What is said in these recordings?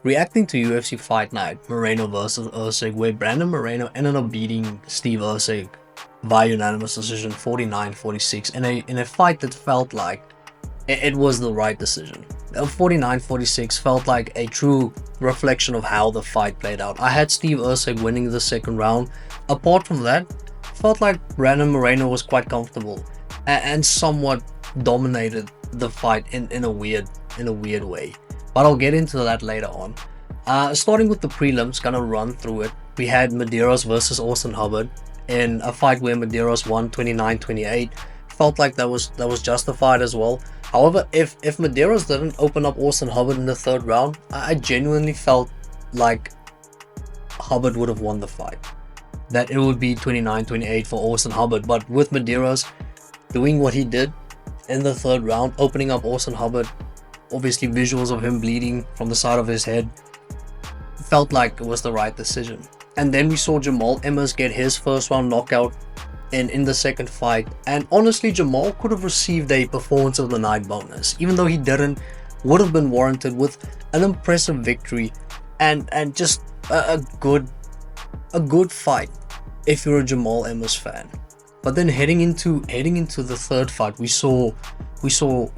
Reacting to UFC Fight Night, Moreno versus Erceg, where Brandon Moreno ended up beating Steve Erceg via unanimous decision 49-46 in a fight that felt like it was the right decision. 49-46 felt like a true reflection of how the fight played out. I had Steve Erceg winning the second round. Apart from that, felt like Brandon Moreno was quite comfortable and somewhat dominated the fight in a weird way. But I'll get into that later on. Starting with the prelims, gonna run through it. We had Medeiros versus Austin Hubbard in a fight where Medeiros won 29-28. Felt like that was justified as well. However, if Medeiros didn't open up Austin Hubbard in the third round, I genuinely felt like Hubbard would have won the fight. That it would be 29-28 for Austin Hubbard. But with Medeiros doing what he did in the third round, opening up Austin Hubbard, obviously visuals of him bleeding from the side of his head, felt like it was the right decision. And then we saw Jamal Emmers get his first round knockout in the second fight, and honestly Jamal could have received a performance of the night bonus, even though he didn't. Would have been warranted with an impressive victory and just a good fight if you're a Jamal Emmers fan. But then heading into the third fight, we saw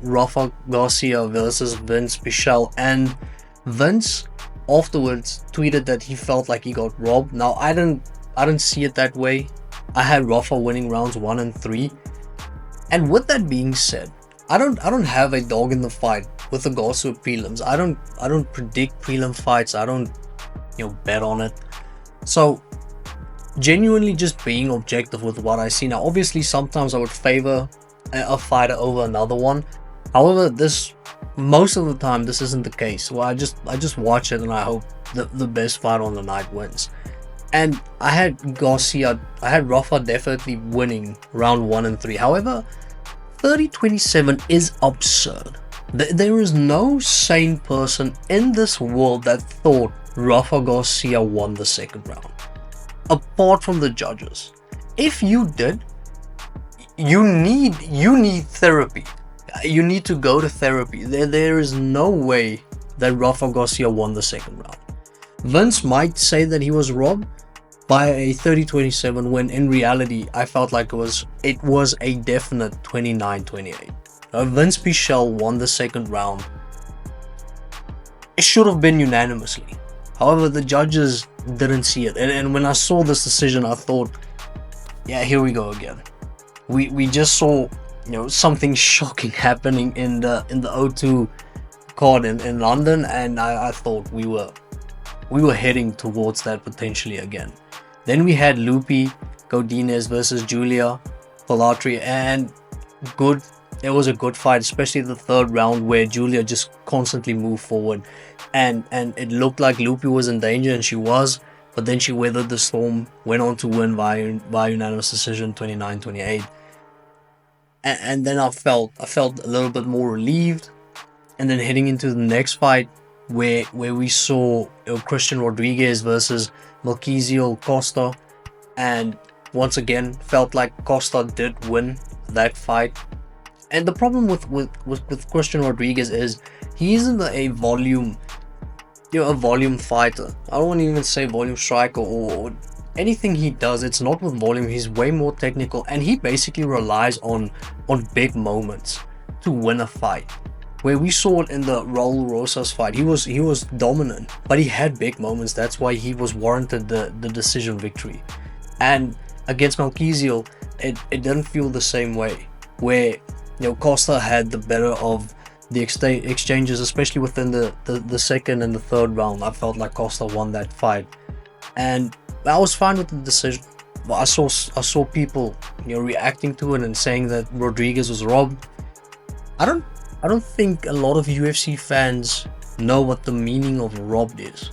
Rafa Garcia versus Vince Pichel, and Vince afterwards tweeted that he felt like he got robbed. Now I didn't see it that way. I had Rafa winning rounds 1 and 3. And with that being said, I don't have a dog in the fight with regards to prelims. I don't predict prelim fights. I don't bet on it. So genuinely just being objective with what I see. Now obviously sometimes I would favor a fighter over another one. However, most of the time this isn't the case. Well, I just watch it and I hope the best fighter on the night wins. And I had Rafa definitely winning round 1 and 3. However, 30-27 is absurd. There is no sane person in this world that thought Rafa Garcia won the second round, apart from the judges. If you did, you need therapy. You need to go to therapy. There is no way that Rafa Garcia won the second round. Vince might say that he was robbed by a 30-27 when in reality I felt like it was a definite 29-28. Vince Pichel won the second round. It should have been unanimously. However, the judges didn't see it, and when I saw this decision I thought, yeah, here we go again. We just saw something shocking happening in the O2 card in London, and I thought we were heading towards that potentially again. Then we had Lupi Godinez versus Julia Polatri, and it was a good fight, especially the third round where Julia just constantly moved forward, and it looked like Lupi was in danger, and she was, but then she weathered the storm, went on to win via unanimous decision 29-28. And then I felt a little bit more relieved. And then heading into the next fight where we saw Christian Rodriguez versus Melquizael Costa, and once again felt like Costa did win that fight. And the problem with Christian Rodriguez is he isn't a volume fighter. I don't want to even say volume striker or anything he does. It's not with volume. He's way more technical, and he basically relies on big moments to win a fight. Where we saw it in the Raul Rosas fight, he was dominant, but he had big moments. That's why he was warranted the decision victory. And against Melquizael, it didn't feel the same way. Where Costa had the better of the exchanges, especially within the second and the third round. I felt like Costa won that fight, and I was fine with the decision. But I saw people reacting to it and saying that Rodriguez was robbed. I don't think a lot of UFC fans know what the meaning of robbed is.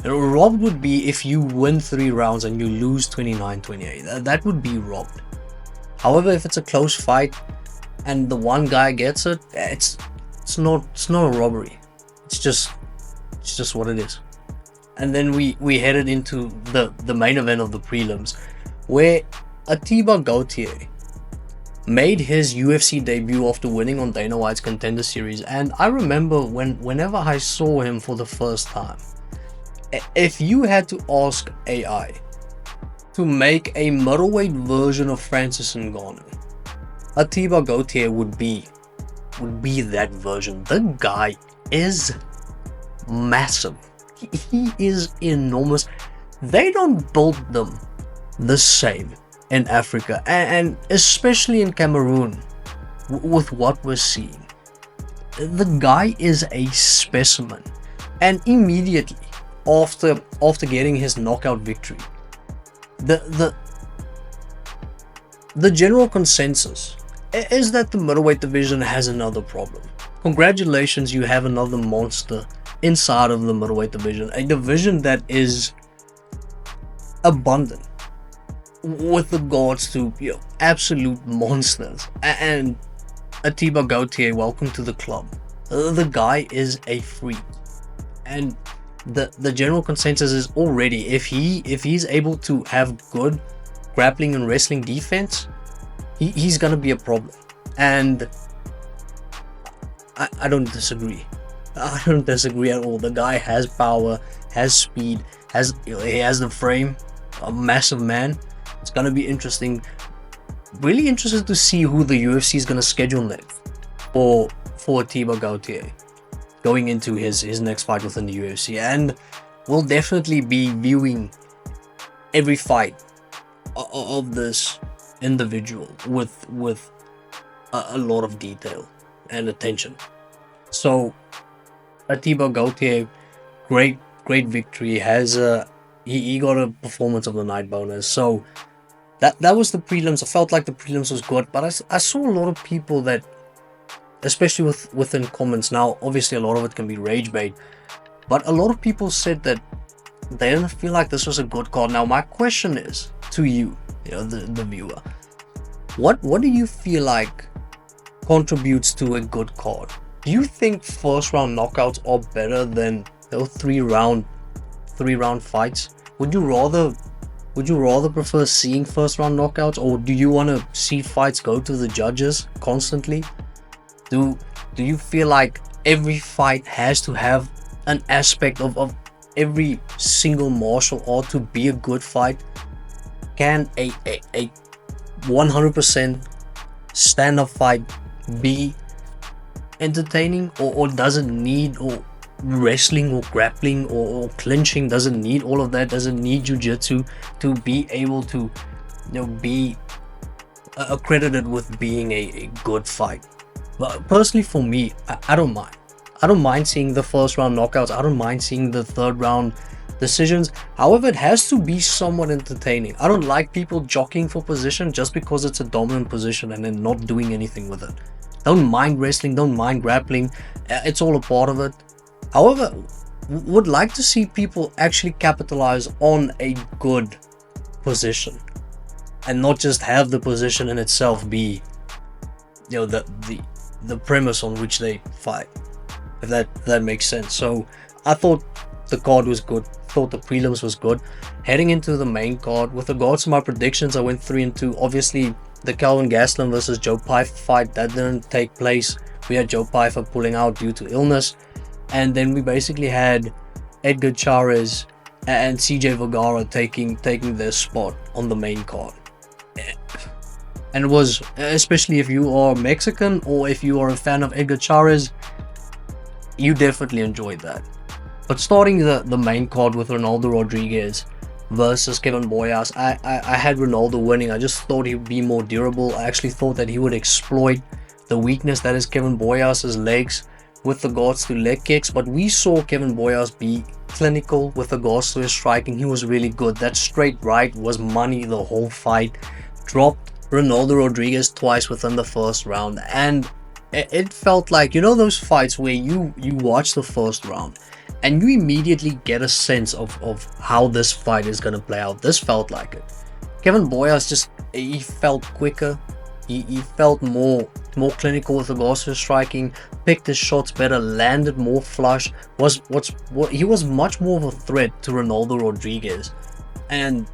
Robbed would be if you win 3 rounds and you lose 29-28. That would be robbed. However, if it's a close fight and the one guy gets it, it's not a robbery. It's just what it is. And then we headed into the main event of the prelims, where Atiba Gauthier made his UFC debut after winning on Dana White's Contender Series, and I remember whenever I saw him for the first time, if you had to ask AI to make a middleweight version of Francis Ngannou, Atiba Gauthier would be that version. The guy is massive. He is enormous. They don't build them the same in Africa, and especially in Cameroon, with what we're seeing. The guy is a specimen, and immediately after getting his knockout victory, the general consensus is that the middleweight division has another problem. Congratulations, you have another monster inside of the middleweight division, a division that is abundant with regards to, absolute monsters. And Atiba Gauthier, welcome to the club. The guy is a freak, and the general consensus is already, if he's able to have good grappling and wrestling defense, he's gonna be a problem. And I don't disagree. I don't disagree at all. The guy has power, has speed, he has the frame, a massive man. It's gonna be interesting. Really interested to see who the UFC is gonna schedule next for Atiba Gauthier going into his next fight within the UFC, and we'll definitely be viewing every fight of this individual with a lot of detail and attention. So Atiba Gauthier, great victory. He got a performance of the night bonus. So that was the prelims. I felt like the prelims was good, but I saw a lot of people that, especially within comments, now obviously a lot of it can be rage bait, but a lot of people said that they didn't feel like this was a good card. Now my question is to you, the viewer, what do you feel like contributes to a good card? Do you think first round knockouts are better than three round fights? Would you rather prefer seeing first round knockouts, or do you want to see fights go to the judges constantly? Do you feel like every fight has to have an aspect of every single martial art to be a good fight? Can a 100% stand-up fight be entertaining, or does it need, or wrestling or grappling or clinching, doesn't need all of that, doesn't need jiu-jitsu to be able to be accredited with being a good fight? But personally for me, I don't mind seeing the first round knockouts. I don't mind seeing the third round decisions. However, it has to be somewhat entertaining. I don't like people jockeying for position just because it's a dominant position and then not doing anything with it. Don't mind wrestling, don't mind grappling, it's all a part of it. However, would like to see people actually capitalize on a good position and not just have the position in itself be the premise on which they fight, if that makes sense. So I thought the card was good, thought the prelims was good. Heading into the main card, with regards to my predictions, I went 3-2. Obviously the Kelvin Gastelum versus Joe Pyfer fight, that didn't take place. We had Joe Pyfer pulling out due to illness, and then we basically had Edgar Chairez and CJ Vergara taking their spot on the main card. And it was, especially if you are Mexican or if you are a fan of Edgar Chairez, you definitely enjoyed that. But starting the main card with Ronaldo Rodriguez versus Kevin Boyas, I had Ronaldo winning. I just thought he would be more durable. I actually thought that he would exploit the weakness that is Kevin Boyas' legs with regards to leg kicks, but we saw Kevin Boyas be clinical with regards to his striking. He was really good. That straight right was money the whole fight. Dropped Ronaldo Rodriguez twice within the first round, and it felt like, those fights where you watch the first round and you immediately get a sense of how this fight is going to play out. This felt like it. Kevin Boyas he felt quicker. He felt more clinical with regards to his striking, picked his shots better, landed more flush. He was much more of a threat to Ronaldo Rodriguez, and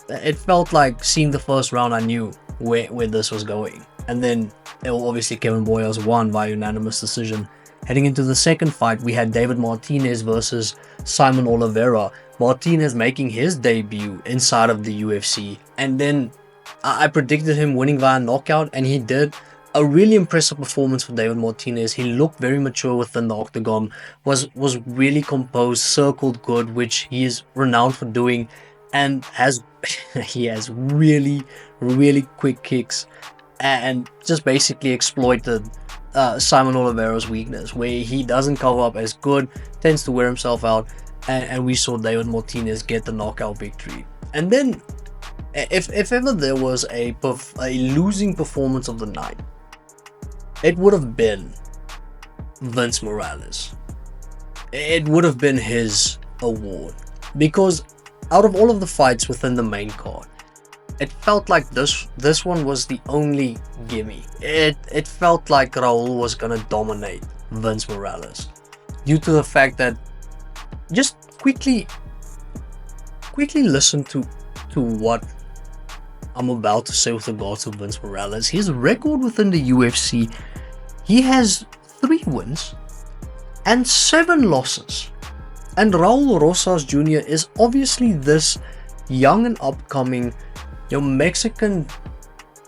it felt like, seeing the first round, I knew where this was going. And then obviously Kevin Boyers won by unanimous decision. Heading into the second fight, we had David Martinez versus Simon Oliveira. Martinez making his debut inside of the UFC, and then I predicted him winning via knockout, and he did. A really impressive performance for David Martinez. He looked very mature within the octagon, was really composed, circled good, which he is renowned for doing, and he has really quick kicks, and just basically exploited Simon Oliveira's weakness, where he doesn't cover up as good, tends to wear himself out, and we saw David Martinez get the knockout victory. And then, if ever there was a losing performance of the night, it would have been Vince Morales. It would have been his award, because out of all of the fights within the main card, it felt like this one was the only gimme. It felt like Raul was gonna dominate Vince Morales, due to the fact that, just quickly listen to what I'm about to say with regards to Vince Morales. His record within the UFC, he has 3 wins and 7 losses. And Raul Rosas Jr. is obviously this young and upcoming Mexican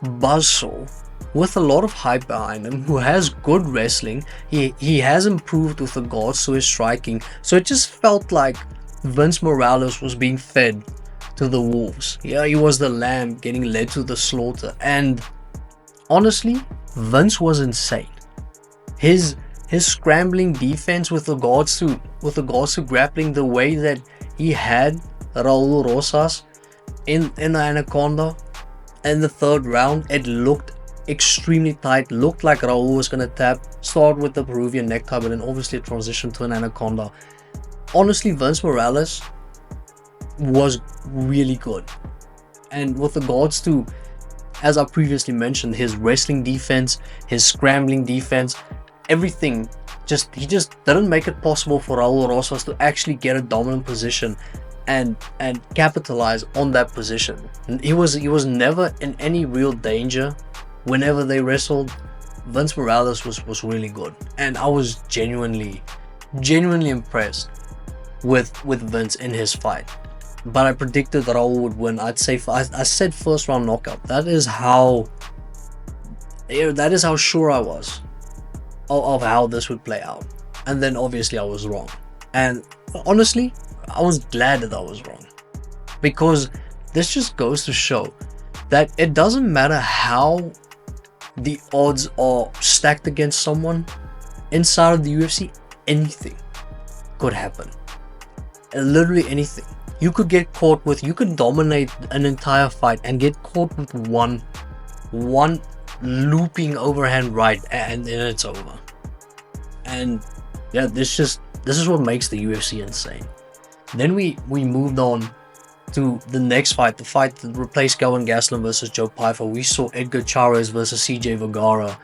buzzsaw with a lot of hype behind him, who has good wrestling. He has improved with regards to his striking. So it just felt like Vince Morales was being fed to the wolves. Yeah, he was the lamb getting led to the slaughter. And honestly, Vince was insane. His scrambling defense with regards to grappling, the way that he had Raul Rosas in the Anaconda in the 3rd round, it looked extremely tight. Looked like Raul was gonna tap, start with the Peruvian necktie, but then obviously transition to an Anaconda. Honestly, Vince Morales was really good. And with regards to, as I previously mentioned, his wrestling defense, his scrambling defense, everything, he just didn't make it possible for Raul Rosas to actually get a dominant position and capitalize on that position. He was never in any real danger whenever they wrestled. Vince Morales was really good, and I was genuinely impressed with Vince in his fight. But I predicted that Raul would win. I said 1st round knockout. That is how sure I was of how this would play out. And then obviously I was wrong. And honestly, I was glad that I was wrong, because this just goes to show that it doesn't matter how the odds are stacked against someone inside of the UFC, anything could happen. Literally anything. You could dominate an entire fight and get caught with one looping overhand right, and then it's over. And yeah, this is what makes the UFC insane. Then we moved on to the next fight, the fight that replaced Kelvin Gastelum versus Joe Pyfer. We saw Edgar Chairez versus CJ Vergara,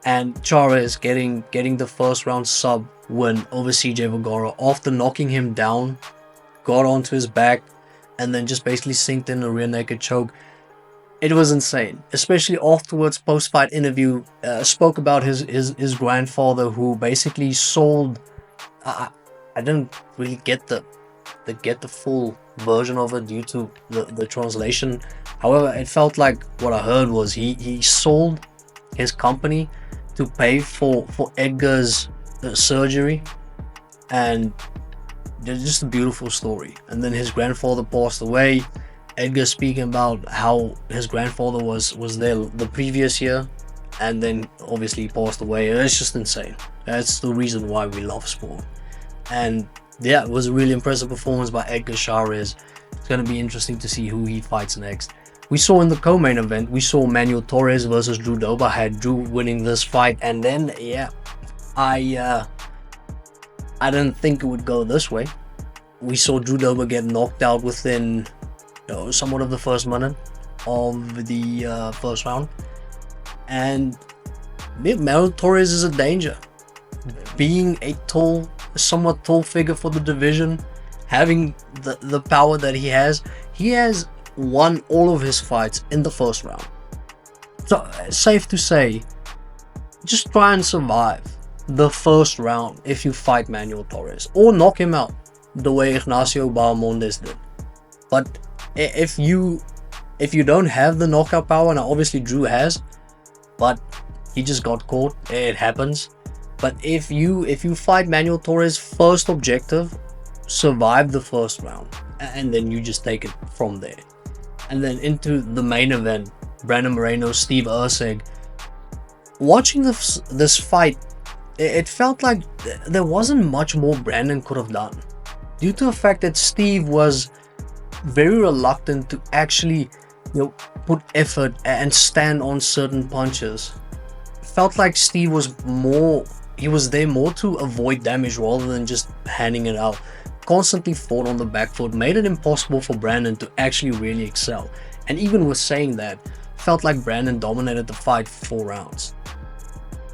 and Chairez getting the 1st round sub win over CJ Vergara after knocking him down, got onto his back, and then just basically sinked in a rear naked choke. It was insane, especially afterwards. Post-fight interview, spoke about his grandfather, who basically sold. I didn't really get the full version of it due to the translation. However, it felt like what I heard was he sold his company to pay for Edgar's surgery, and just a beautiful story. And then his grandfather passed away. Edgar speaking about how his grandfather was there the previous year, and then obviously he passed away. It's just insane. That's the reason why we love sport. And yeah, it was a really impressive performance by Edgar Chairez. It's going to be interesting to see who he fights next. We saw in the co-main event, we saw Manuel Torres versus Drew Dober. Had Drew winning this fight, and then yeah, I didn't think it would go this way. We saw Drew Dober get knocked out within somewhat of the 1st minute of the 1st round, and Manuel Torres is a danger, being a somewhat tall figure for the division, having the power that he has. He has won all of his fights in the 1st round. So safe to say, just try and survive the first round if you fight Manuel Torres, or knock him out the way Ignacio Bahamondes did. But if you don't have the knockout power, now obviously Drew has, but he just got caught. It happens. But if you fight Manuel Torres, first objective, survive the first round, and then you just take it from there. And then into the main event, Brandon Moreno, Steve Erceg. Watching this fight, it felt like there wasn't much more Brandon could have done, due to the fact that Steve was very reluctant to actually, put effort and stand on certain punches. It felt like Steve was there more to avoid damage rather than just handing it out. Constantly fought on the back foot, made it impossible for Brandon to actually really excel. And even with saying that, felt like Brandon dominated the fight for 4 rounds.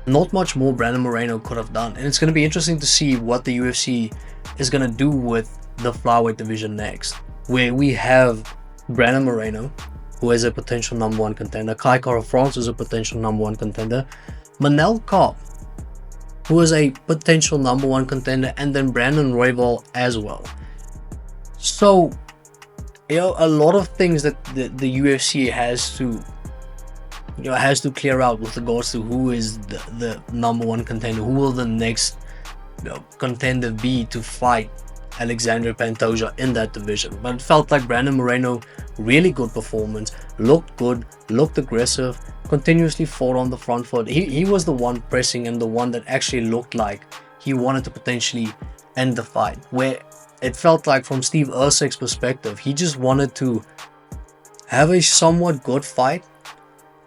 Not much more Brandon Moreno could have done, and it's going to be interesting to see what the UFC is going to do with the flyweight division next, where we have Brandon Moreno, who is a potential #1 contender, Kai Kara-France is a potential #1 contender, Manel Kape, who is a potential #1 contender, and then Brandon Royval as well. So, a lot of things that the UFC has to clear out with regards to who is the #1 contender, who will the next contender be to fight Alexander Pantoja in that division. But it felt like Brandon Moreno, really good performance, looked good, looked aggressive, continuously fought on the front foot. He was the one pressing and the one that actually looked like he wanted to potentially end the fight, where it felt like from Steve Erceg's perspective, he just wanted to have a somewhat good fight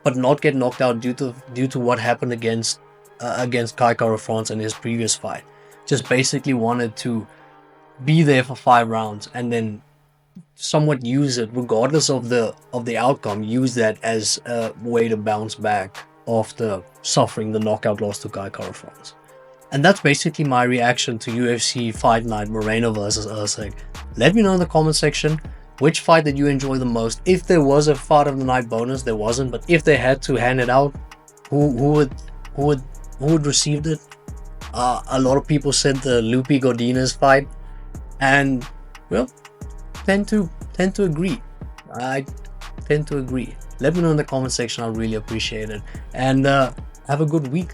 but not get knocked out due to what happened against Kai Kara-France in his previous fight. Just basically wanted to be there for 5 rounds and then somewhat use it, regardless of the outcome, use that as a way to bounce back after suffering the knockout loss to Kai Kara-France. And that's basically my reaction to UFC Fight Night Moreno versus Erceg. Let me know in the comment section which fight did you enjoy the most. If there was a fight of the night bonus, there wasn't, but if they had to hand it out, who would receive it? A lot of people said the Lupi Godinez fight, and well, tend to agree. I tend to agree. Let me know in the comment section. I'll really appreciate it, and have a good week.